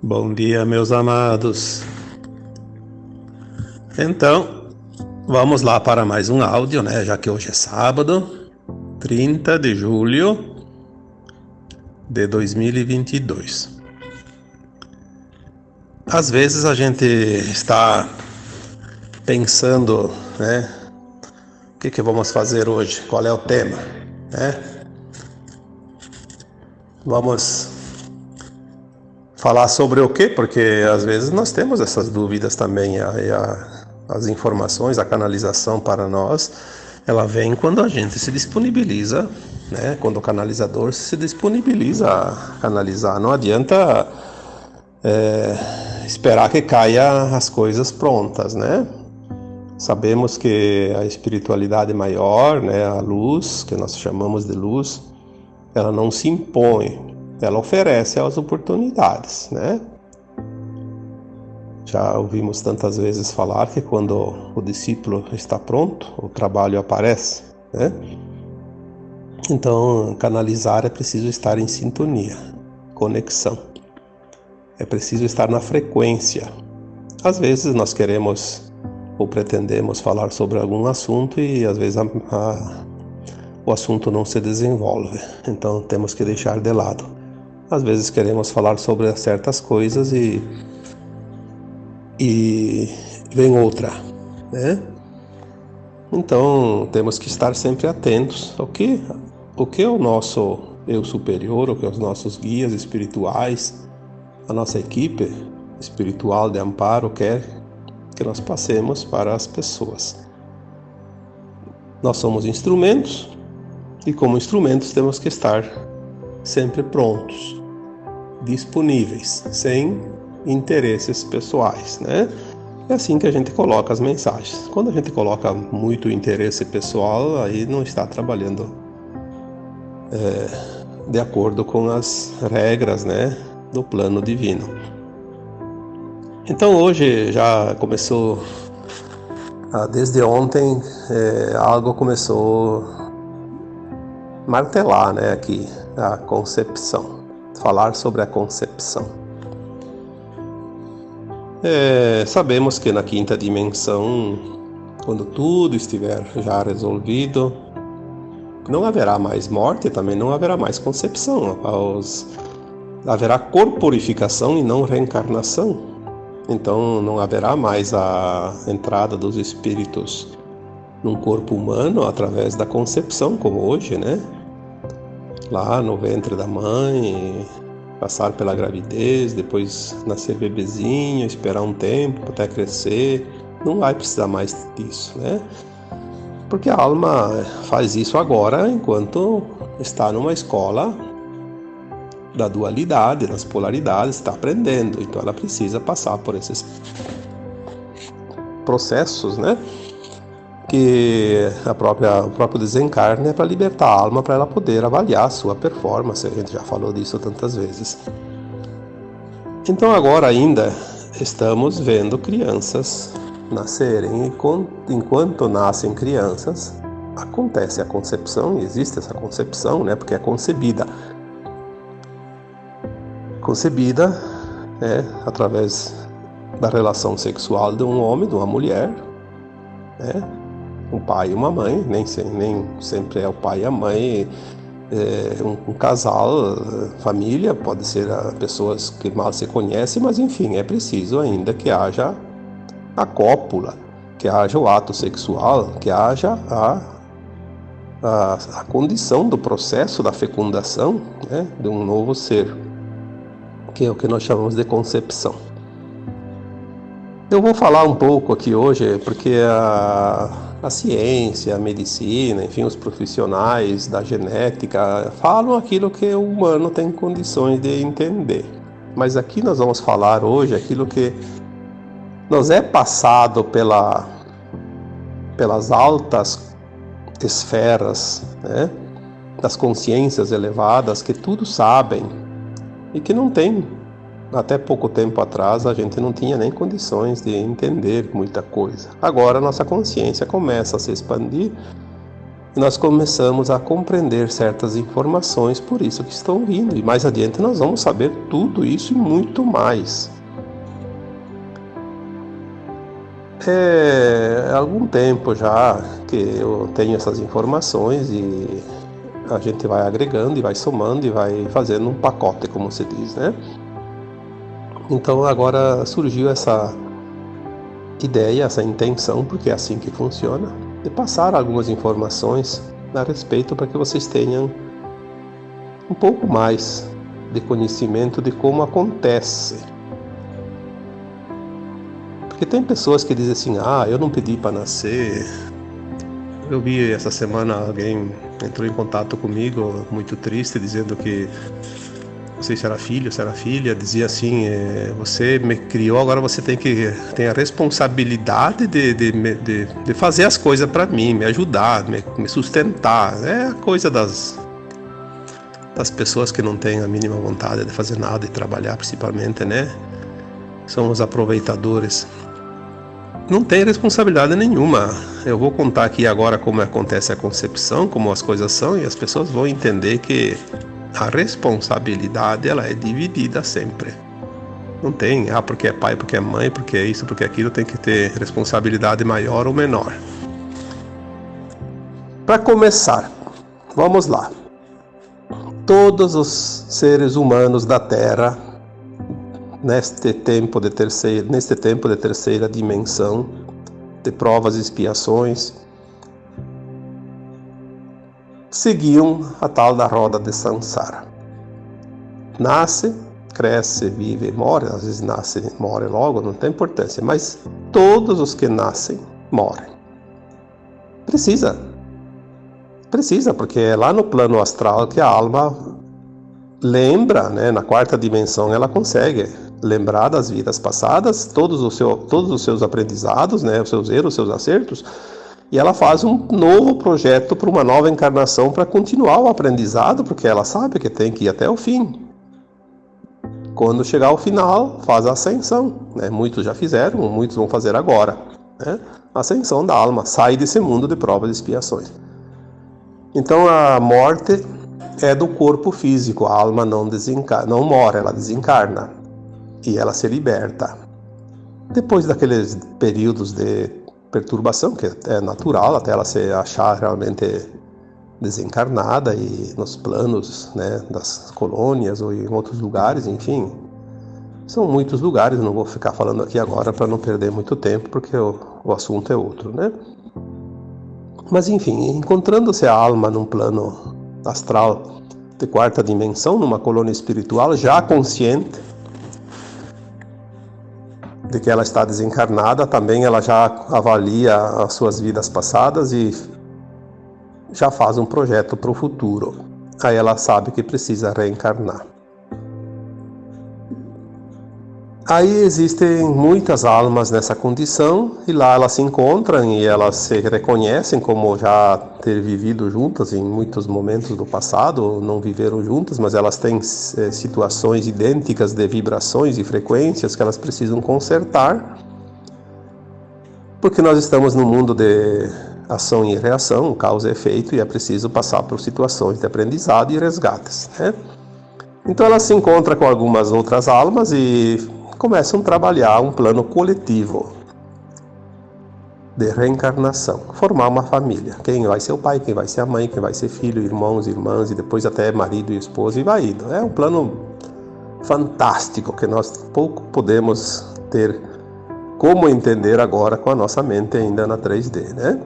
Bom dia, meus amados. Então, vamos lá para mais um áudio, né? Já que hoje é sábado, 30 de julho de 2022. Às vezes a gente está pensando, né? O que vamos fazer hoje? Qual é o tema, né? Vamos falar sobre o quê? Porque às vezes nós temos essas dúvidas também. As informações, a canalização para nós, ela vem quando a gente se disponibiliza, né? Quando o canalizador se disponibiliza a canalizar. Não adianta esperar que caia as coisas prontas, né? Sabemos que a espiritualidade maior, né, a luz, que nós chamamos de luz, ela não se impõe, ela oferece as oportunidades, né? Já ouvimos tantas vezes falar que quando o discípulo está pronto, o trabalho aparece, né? Então, canalizar é preciso estar em sintonia, conexão. É preciso estar na frequência. Às vezes nós queremos ou pretendemos falar sobre algum assunto e às vezes o assunto não se desenvolve. Então temos que deixar de lado. Às vezes queremos falar sobre certas coisas e vem outra, né? Então temos que estar sempre atentos ao que o nosso eu superior, o que os nossos guias espirituais, a nossa equipe espiritual de amparo quer que nós passemos para as pessoas. Nós somos instrumentos e como instrumentos temos que estar sempre prontos, disponíveis, sem interesses pessoais, né? É assim que a gente coloca as mensagens. Quando a gente coloca muito interesse pessoal, aí não está trabalhando de acordo com as regras, né, do plano divino. Então hoje já começou, desde ontem, algo começou a martelar, né, aqui, a concepção, falar sobre a concepção. Sabemos que na quinta dimensão, quando tudo estiver já resolvido, não haverá mais morte, também não haverá mais concepção, haverá corporificação e não reencarnação. Então não haverá mais a entrada dos espíritos num corpo humano através da concepção, como hoje, né? Lá no ventre da mãe, passar pela gravidez, depois nascer bebezinho, esperar um tempo até crescer. Não vai precisar mais disso, né? Porque a alma faz isso agora enquanto está numa escola da dualidade, das polaridades, está aprendendo. Então ela precisa passar por esses processos, né? Que o próprio desencarne é para libertar a alma, para ela poder avaliar a sua performance. A gente já falou disso tantas vezes. Então agora ainda estamos vendo crianças nascerem e enquanto nascem crianças acontece a concepção, e existe essa concepção, né? Porque é concebida através da relação sexual de um homem, de uma mulher, né? Um pai e uma mãe, nem sempre é o pai e a mãe, um casal, família, pode ser pessoas que mal se conhecem, mas enfim, é preciso ainda que haja a cópula, que haja o ato sexual, que haja a condição do processo da fecundação, né, de um novo ser, que é o que nós chamamos de concepção. Eu vou falar um pouco aqui hoje, porque a ciência, a medicina, enfim, os profissionais da genética falam aquilo que o humano tem condições de entender. Mas aqui nós vamos falar hoje aquilo que nos é passado pelas altas esferas, né, das consciências elevadas, que tudo sabem e que não tem. Até pouco tempo atrás a gente não tinha nem condições de entender muita coisa. Agora nossa consciência começa a se expandir e nós começamos a compreender certas informações por isso que estão vindo. E mais adiante nós vamos saber tudo isso e muito mais. Há algum tempo já que eu tenho essas informações e a gente vai agregando e vai somando e vai fazendo um pacote, como se diz, né? Então agora surgiu essa ideia, essa intenção, porque é assim que funciona, de passar algumas informações a respeito para que vocês tenham um pouco mais de conhecimento de como acontece. Porque tem pessoas que dizem assim, eu não pedi para nascer. Eu vi essa semana alguém entrou em contato comigo, muito triste, dizendo que não sei se era filho, se era filha, dizia assim, você me criou, agora você tem a responsabilidade de fazer as coisas para mim, me ajudar, me sustentar. É a coisa das pessoas que não têm a mínima vontade de fazer nada e trabalhar, principalmente, né? São os aproveitadores. Não tem responsabilidade nenhuma. Eu vou contar aqui agora como acontece a concepção, como as coisas são, e as pessoas vão entender que a responsabilidade ela é dividida sempre. Não tem, porque é pai, porque é mãe, porque é isso, porque é aquilo, tem que ter responsabilidade maior ou menor. Para começar, vamos lá. Todos os seres humanos da Terra, neste tempo de terceira dimensão, de provas e expiações, seguiam a tal da roda de Sansara. Nasce, cresce, vive, morre, às vezes nasce e morre logo, não tem importância, mas todos os que nascem, morrem. Precisa, porque é lá no plano astral que a alma lembra, né? Na quarta dimensão ela consegue lembrar das vidas passadas, todos os seus aprendizados, né? Os seus erros, os seus acertos, e ela faz um novo projeto para uma nova encarnação para continuar o aprendizado, porque ela sabe que tem que ir até o fim. Quando chegar ao final, faz a ascensão, né? Muitos já fizeram, muitos vão fazer agora, né? A ascensão da alma, sai desse mundo de provas e expiações. Então a morte é do corpo físico, a alma não morre, ela desencarna e ela se liberta. Depois daqueles períodos de perturbação, que é natural até ela se achar realmente desencarnada e nos planos, né, das colônias ou em outros lugares, enfim, são muitos lugares, não vou ficar falando aqui agora para não perder muito tempo, porque o assunto é outro, né? Mas enfim, encontrando-se a alma num plano astral de quarta dimensão, numa colônia espiritual, já consciente de que ela está desencarnada, também ela já avalia as suas vidas passadas e já faz um projeto para o futuro. Aí ela sabe que precisa reencarnar. Aí existem muitas almas nessa condição e lá elas se encontram e elas se reconhecem como já ter vivido juntas em muitos momentos do passado, não viveram juntas, mas elas têm situações idênticas de vibrações e frequências que elas precisam consertar, porque nós estamos num mundo de ação e reação, causa e efeito, e é preciso passar por situações de aprendizado e resgates, né? Então elas se encontram com algumas outras almas e começam a trabalhar um plano coletivo de reencarnação, formar uma família. Quem vai ser o pai, quem vai ser a mãe, quem vai ser filho, irmãos, irmãs e depois até marido e esposa e vai indo. É um plano fantástico que nós pouco podemos ter como entender agora com a nossa mente ainda na 3D, né?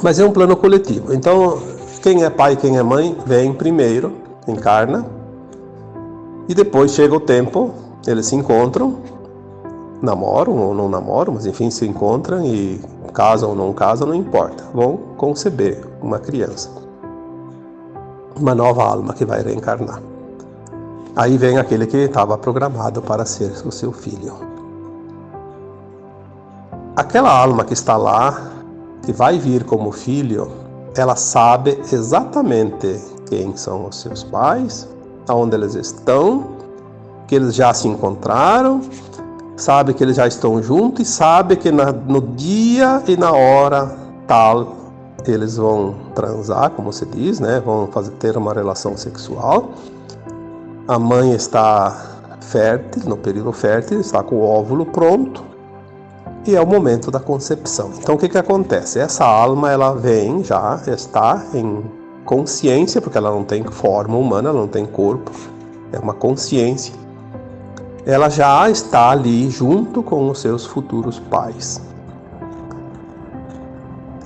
Mas é um plano coletivo. Então, quem é pai, quem é mãe, vem primeiro, encarna, e depois chega o tempo, eles se encontram, namoram ou não namoram, mas enfim, se encontram e casam ou não casam, não importa. Vão conceber uma criança, uma nova alma que vai reencarnar. Aí vem aquele que estava programado para ser o seu filho. Aquela alma que está lá, que vai vir como filho, ela sabe exatamente quem são os seus pais, aonde eles estão, que eles já se encontraram, sabe que eles já estão juntos e sabe que no dia e na hora tal eles vão transar, como se diz, né? Vão ter uma relação sexual. A mãe está fértil, no período fértil, está com o óvulo pronto e é o momento da concepção. Então o que acontece? Essa alma, ela vem, já está em consciência, porque ela não tem forma humana, ela não tem corpo, é uma consciência. Ela já está ali junto com os seus futuros pais.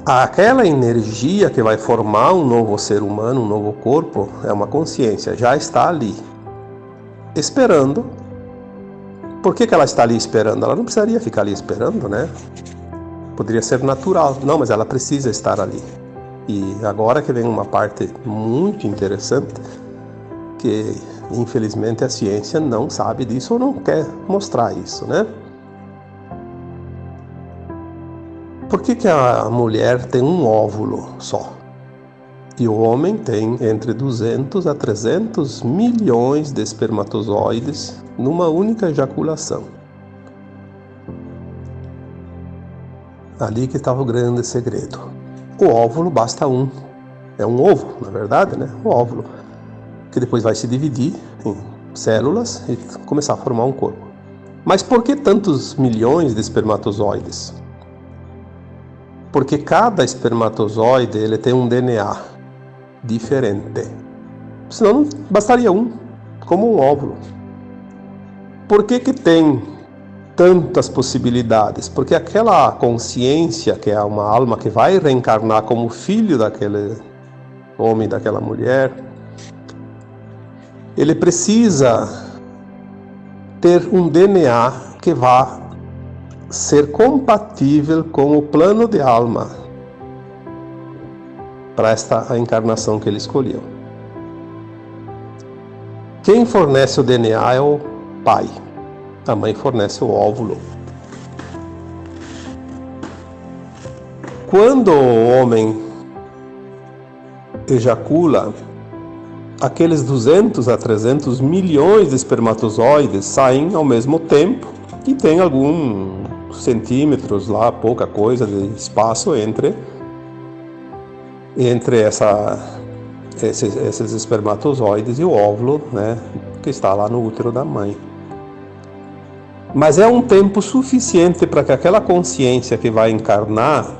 Aquela energia que vai formar um novo ser humano, um novo corpo, é uma consciência, já está ali, esperando. Por que ela está ali esperando? Ela não precisaria ficar ali esperando, né? Poderia ser natural. Não, mas ela precisa estar ali. E agora que vem uma parte muito interessante, que infelizmente a ciência não sabe disso ou não quer mostrar isso, né? Por que a mulher tem um óvulo só? E o homem tem entre 200 a 300 milhões de espermatozoides numa única ejaculação. Ali que estava o grande segredo. O óvulo basta um. É um ovo, na verdade, né? O óvulo, que depois vai se dividir em células e começar a formar um corpo. Mas por que tantos milhões de espermatozoides? Porque cada espermatozoide ele tem um DNA diferente. Senão não bastaria um, como um óvulo. Por que tem tantas possibilidades? Porque aquela consciência, que é uma alma que vai reencarnar como filho daquele homem, daquela mulher, ele precisa ter um DNA que vá ser compatível com o plano de alma para esta encarnação que ele escolheu. Quem fornece o DNA é o pai. A mãe fornece o óvulo. Quando o homem ejacula, aqueles 200 a 300 milhões de espermatozoides saem ao mesmo tempo e tem alguns centímetros lá, pouca coisa de espaço entre esses espermatozoides e o óvulo, né, que está lá no útero da mãe. Mas é um tempo suficiente para que aquela consciência que vai encarnar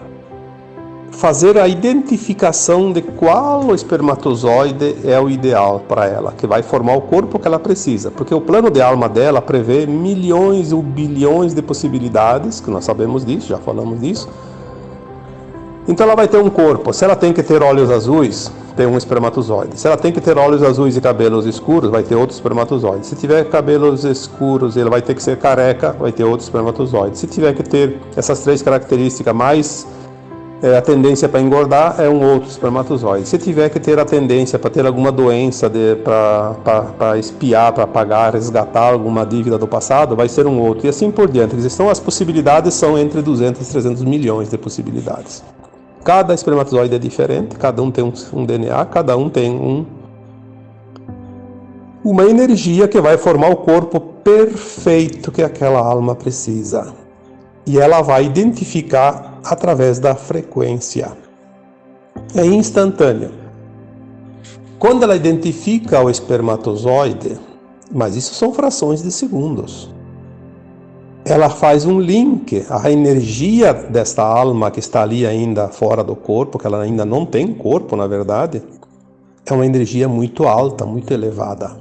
fazer a identificação de qual espermatozoide é o ideal para ela, que vai formar o corpo que ela precisa, porque o plano de alma dela prevê milhões ou bilhões de possibilidades, que nós sabemos disso, já falamos disso. Então ela vai ter um corpo. Se ela tem que ter olhos azuis, tem um espermatozoide. Se ela tem que ter olhos azuis e cabelos escuros, vai ter outro espermatozoide. Se tiver cabelos escuros, ele vai ter que ser careca, vai ter outro espermatozoide. Se tiver que ter essas três características mais a tendência para engordar, é um outro espermatozoide. Se tiver que ter a tendência para ter alguma doença, para espiar, para pagar, resgatar alguma dívida do passado, vai ser um outro. E assim por diante. Então as possibilidades são entre 200 e 300 milhões de possibilidades. Cada espermatozoide é diferente, cada um tem um DNA, cada um tem uma energia que vai formar o corpo perfeito que aquela alma precisa. E ela vai identificar através da frequência. É instantâneo. Quando ela identifica o espermatozoide, mas isso são frações de segundos, ela faz um link. A energia desta alma que está ali ainda fora do corpo, que ela ainda não tem corpo, na verdade, é uma energia muito alta, muito elevada.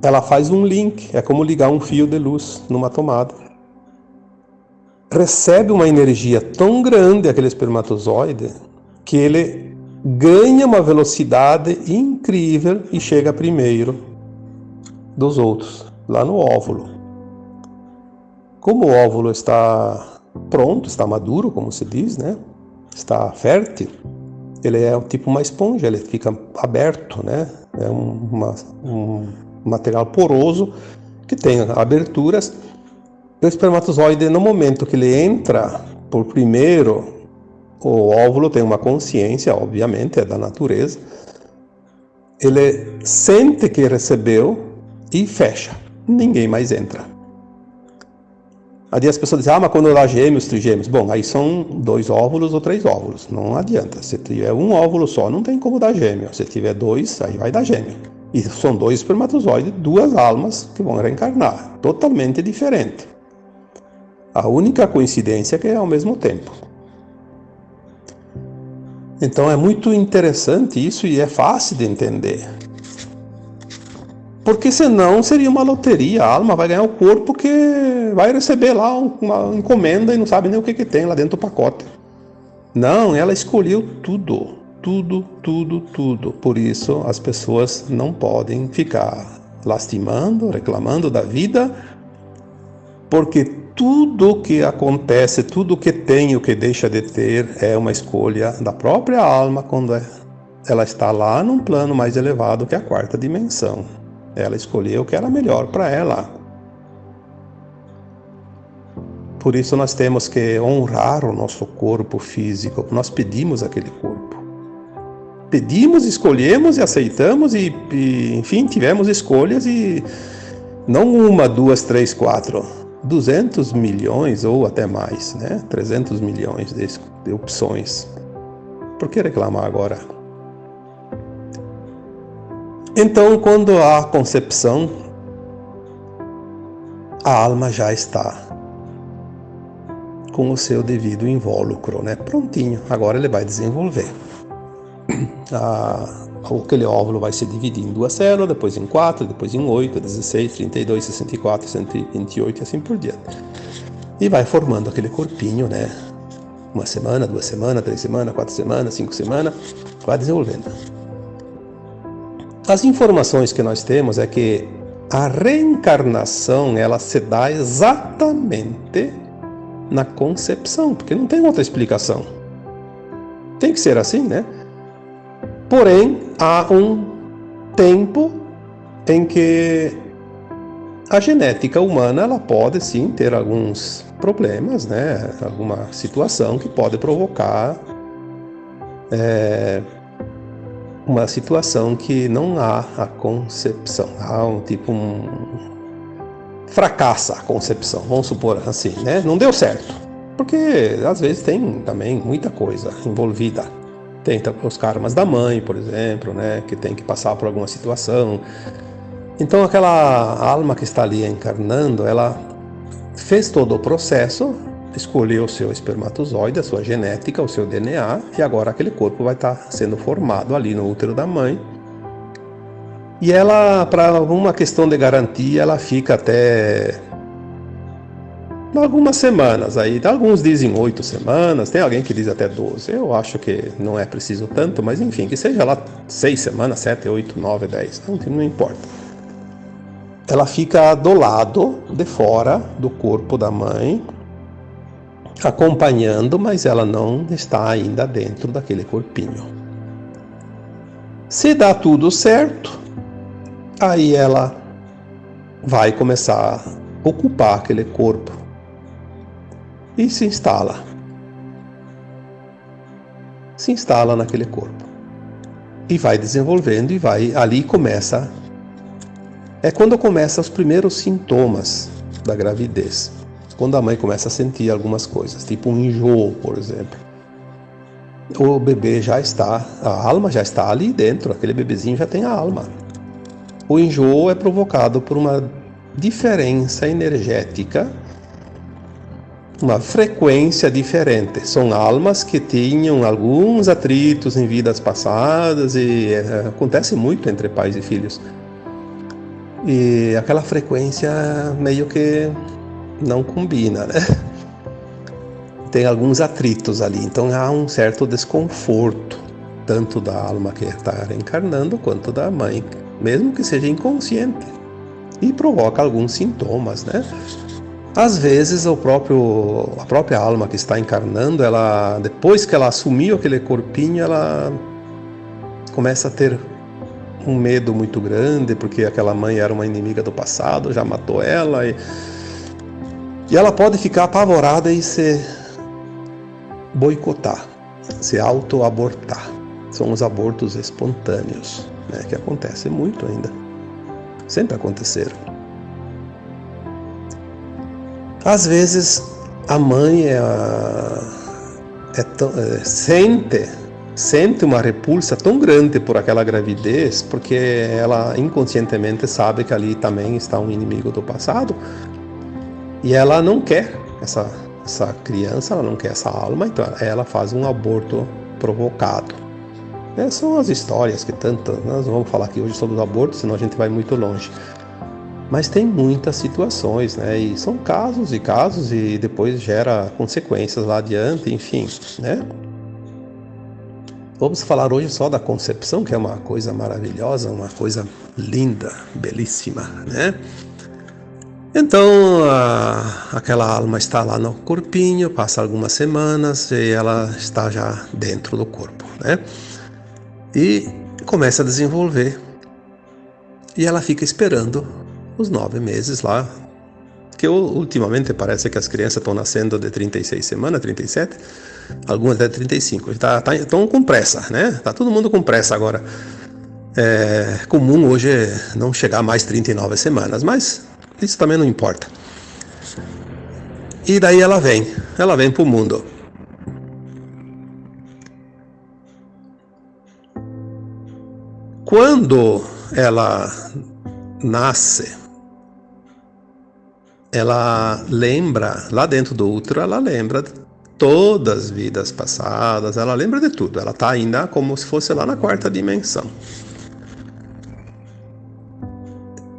Ela faz um link, é como ligar um fio de luz numa tomada. Recebe uma energia tão grande aquele espermatozoide que ele ganha uma velocidade incrível e chega primeiro dos outros, lá no óvulo. Como o óvulo está pronto, está maduro, como se diz, né? Está fértil, ele é tipo uma esponja, ele fica aberto, né? É um material poroso que tem aberturas. O espermatozoide, no momento que ele entra por primeiro, o óvulo tem uma consciência, obviamente, é da natureza. Ele sente que recebeu e fecha. Ninguém mais entra. Aí as pessoas dizem, mas quando dá gêmeos, trigêmeos. Bom, aí são 2 óvulos ou 3 óvulos. Não adianta. Se tiver um óvulo só, não tem como dar gêmeo. Se tiver 2, aí vai dar gêmeo. E são 2 espermatozoides, 2 almas que vão reencarnar. Totalmente diferente. A única coincidência é que é ao mesmo tempo. Então é muito interessante isso e é fácil de entender. Porque senão seria uma loteria, a alma vai ganhar o corpo que vai receber lá uma encomenda e não sabe nem o que tem lá dentro do pacote. Não, ela escolheu tudo, tudo. Por isso as pessoas não podem ficar lastimando, reclamando da vida, porque tudo que acontece, tudo que tem e o que deixa de ter é uma escolha da própria alma quando ela está lá num plano mais elevado que a 4ª dimensão. Ela escolheu o que era melhor para ela. Por isso nós temos que honrar o nosso corpo físico. Nós pedimos aquele corpo. Pedimos, escolhemos e aceitamos e enfim, tivemos escolhas e não 1, 2, 3, 4, 200 milhões ou até mais, né? 300 milhões de opções. Por que reclamar agora? Então, quando há concepção, a alma já está com o seu devido invólucro, né? Prontinho. Agora ele vai desenvolver. Aquele óvulo vai se dividir em 2 células, depois em 4, depois em 8, 16, 32, 64, 128 e assim por diante. E vai formando aquele corpinho, né? 1 semana, 2 semanas, 3 semanas, 4 semanas, 5 semanas, vai desenvolvendo. As informações que nós temos é que a reencarnação ela se dá exatamente na concepção, porque não tem outra explicação. Tem que ser assim, né? Porém, há um tempo em que a genética humana ela pode sim ter alguns problemas, né? Alguma situação que pode provocar uma situação que não há a concepção, há fracassa a concepção, vamos supor assim, né? Não deu certo, porque às vezes tem também muita coisa envolvida. Tem os karmas da mãe, por exemplo, né? Que tem que passar por alguma situação. Então aquela alma que está ali encarnando, ela fez todo o processo, escolheu o seu espermatozoide, a sua genética, o seu DNA, e agora aquele corpo vai estar sendo formado ali no útero da mãe. E ela, para uma questão de garantia, ela fica até algumas semanas. Aí alguns dizem 8 semanas, tem alguém que diz até 12. Eu acho que não é preciso tanto, mas enfim, que seja lá 6 semanas, 7, 8, 9, 10, não importa. Ela fica do lado de fora do corpo da mãe, acompanhando, mas ela não está ainda dentro daquele corpinho. Se dá tudo certo, aí ela vai começar a ocupar aquele corpo e se instala naquele corpo e vai desenvolvendo e vai ali começa quando começam os primeiros sintomas da gravidez. Quando a mãe começa a sentir algumas coisas, tipo um enjoo, por exemplo. O bebê a alma já está ali dentro, aquele bebezinho já tem a alma. O enjoo é provocado por uma diferença energética, uma frequência diferente. São almas que tinham alguns atritos em vidas passadas e acontece muito entre pais e filhos. E aquela frequência meio que não combina, né? Tem alguns atritos ali, então há um certo desconforto, tanto da alma que está reencarnando, quanto da mãe, mesmo que seja inconsciente, e provoca alguns sintomas, né? Às vezes a própria alma que está encarnando, ela, depois que ela assumiu aquele corpinho, ela começa a ter um medo muito grande, porque aquela mãe era uma inimiga do passado, já matou ela, e ela pode ficar apavorada e se boicotar, se auto-abortar. São os abortos espontâneos, né, que acontecem muito ainda. Sempre aconteceram. Às vezes a mãe sente uma repulsa tão grande por aquela gravidez, porque ela inconscientemente sabe que ali também está um inimigo do passado, e ela não quer essa criança, ela não quer essa alma, então ela faz um aborto provocado. São as histórias que nós não vamos falar aqui hoje sobre os abortos, senão a gente vai muito longe. Mas tem muitas situações, né? E são casos e casos, e depois gera consequências lá adiante, enfim, né? Vamos falar hoje só da concepção, que é uma coisa maravilhosa, uma coisa linda, belíssima, né? Então, aquela alma está lá no corpinho, passa algumas semanas e ela está já dentro do corpo, né? E começa a desenvolver. E ela fica esperando os 9 meses lá, que ultimamente parece que as crianças estão nascendo de 36 semanas, 37, algumas até 35. Estão com pressa, né? Tá todo mundo com pressa agora. É comum hoje não chegar mais 39 semanas, mas isso também não importa. E daí ela vem pro mundo. Quando ela nasce, ela lembra, lá dentro do útero, ela lembra de todas as vidas passadas, ela lembra de tudo. Ela está ainda como se fosse lá na 4ª dimensão.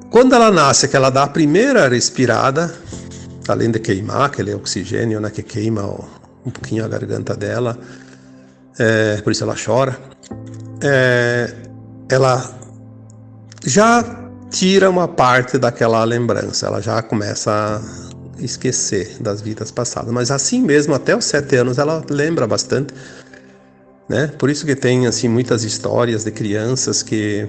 Quando ela nasce, que ela dá a primeira respirada, além de queimar aquele oxigênio, né, que queima um pouquinho a garganta dela, por isso ela chora, ela já tira uma parte daquela lembrança, ela já começa a esquecer das vidas passadas, mas assim mesmo até os 7 anos ela lembra bastante, né? Por isso que tem assim muitas histórias de crianças que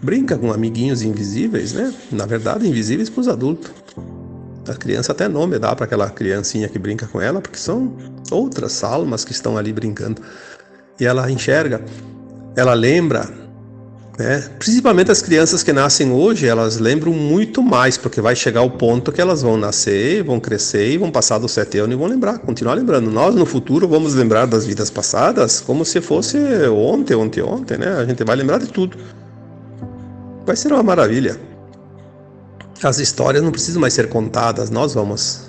brincam com amiguinhos invisíveis, né? Na verdade invisíveis para os adultos. A criança até nome dá para aquela criancinha que brinca com ela, porque são outras almas que estão ali brincando, e ela enxerga, ela lembra. Principalmente as crianças que nascem hoje, elas lembram muito mais, porque vai chegar o ponto que elas vão nascer, vão crescer e vão passar dos 7 anos e vão continuar lembrando. Nós no futuro vamos lembrar das vidas passadas como se fosse ontem, né? A gente vai lembrar de tudo. Vai ser uma maravilha. As histórias não precisam mais ser contadas, nós vamos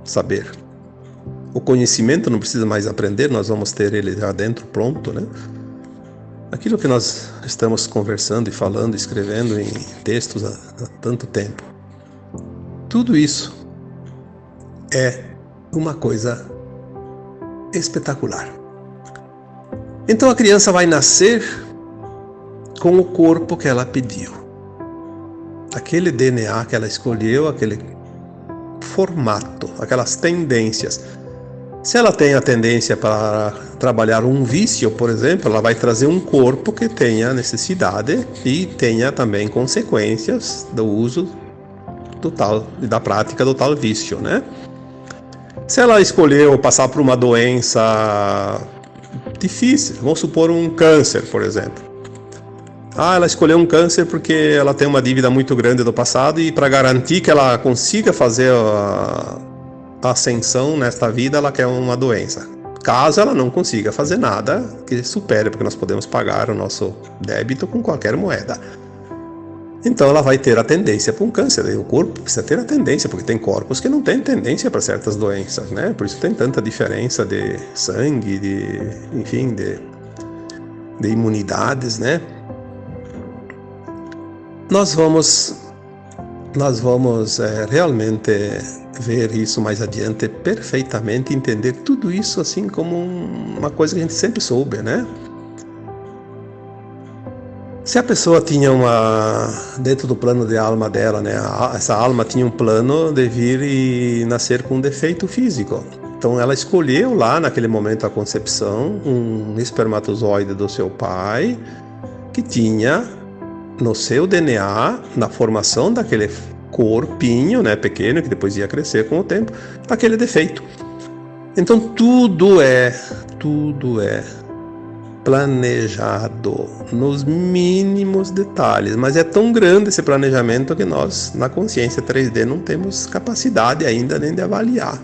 saber. O conhecimento não precisa mais aprender, nós vamos ter ele já dentro, pronto, né? Aquilo que nós estamos conversando e falando, escrevendo em textos há tanto tempo, tudo isso é uma coisa espetacular. Então a criança vai nascer com o corpo que ela pediu, aquele DNA que ela escolheu, aquele formato, aquelas tendências. Se ela tem a tendência para trabalhar um vício, por exemplo, ela vai trazer um corpo que tenha necessidade e tenha também consequências do uso do tal e da prática do tal vício, né? Se ela escolheu passar por uma doença difícil, vamos supor um câncer, por exemplo. Ela escolheu um câncer porque ela tem uma dívida muito grande do passado e para garantir que ela consiga fazer a ascensão nesta vida, ela quer uma doença. Caso ela não consiga fazer nada que supere, porque nós podemos pagar o nosso débito com qualquer moeda. Então ela vai ter a tendência para um câncer. E o corpo precisa ter a tendência, porque tem corpos que não têm tendência para certas doenças, né? Por isso tem tanta diferença de sangue, enfim, de imunidades, né? Nós vamos realmente ver isso mais adiante perfeitamente, entender tudo isso assim como uma coisa que a gente sempre soube, né? Se a pessoa tinha dentro do plano de alma dela, né? Essa alma tinha um plano de vir e nascer com um defeito físico. Então ela escolheu lá naquele momento da concepção um espermatozoide do seu pai que tinha no seu DNA, na formação daquele corpinho, né, pequeno, que depois ia crescer com o tempo, aquele defeito. Então tudo é planejado nos mínimos detalhes, mas é tão grande esse planejamento que nós, na consciência 3D, não temos capacidade ainda nem de avaliar.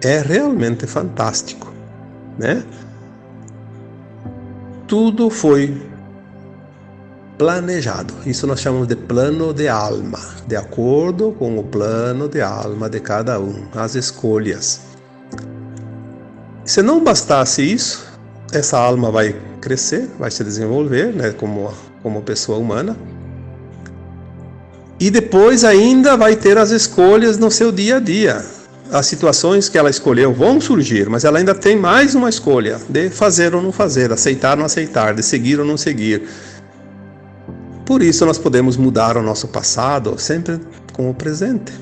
É realmente fantástico, né? Tudo foi planejado. Isso nós chamamos de plano de alma, de acordo com o plano de alma de cada um, as escolhas. Se não bastasse isso, essa alma vai crescer, vai se desenvolver, né, como pessoa humana. E depois ainda vai ter as escolhas no seu dia a dia. As situações que ela escolheu vão surgir, mas ela ainda tem mais uma escolha de fazer ou não fazer, aceitar ou não aceitar, de seguir ou não seguir. Por isso nós podemos mudar o nosso passado sempre com o presente.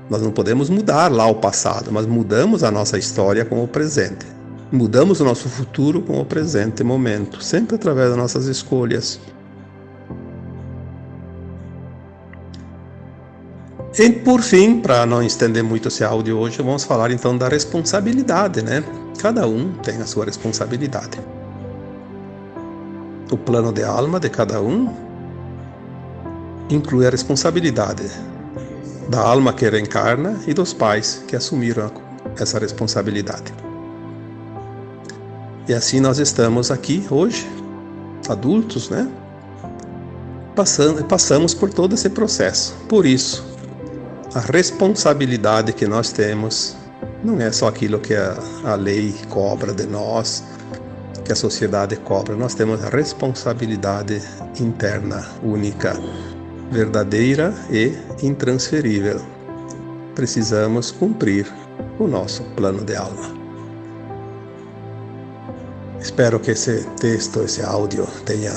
Nós não podemos mudar lá o passado, mas mudamos a nossa história com o presente. Mudamos o nosso futuro com o presente momento, sempre através das nossas escolhas. E por fim, para não estender muito esse áudio hoje, vamos falar então da responsabilidade, né? Cada um tem a sua responsabilidade. O plano de alma de cada um inclui a responsabilidade da alma que reencarna e dos pais que assumiram essa responsabilidade. E assim nós estamos aqui hoje, adultos, né? Passamos por todo esse processo. Por isso, a responsabilidade que nós temos não é só aquilo que a lei cobra de nós, que a sociedade cobra. Nós temos a responsabilidade interna, única, verdadeira e intransferível. Precisamos cumprir o nosso plano de alma. Espero que esse texto, esse áudio tenha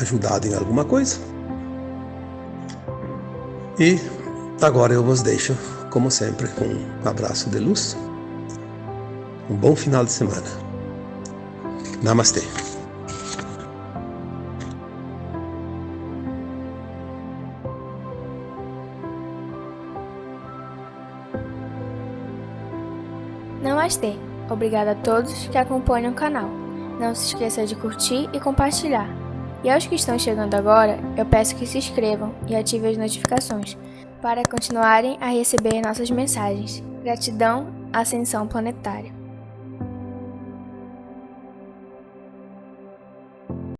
ajudado em alguma coisa. E agora eu vos deixo, como sempre, com um abraço de luz. Um bom final de semana. Namastê. Namastê. Obrigada a todos que acompanham o canal. Não se esqueça de curtir e compartilhar. E aos que estão chegando agora, eu peço que se inscrevam e ativem as notificações para continuarem a receber nossas mensagens. Gratidão, Ascensão Planetária.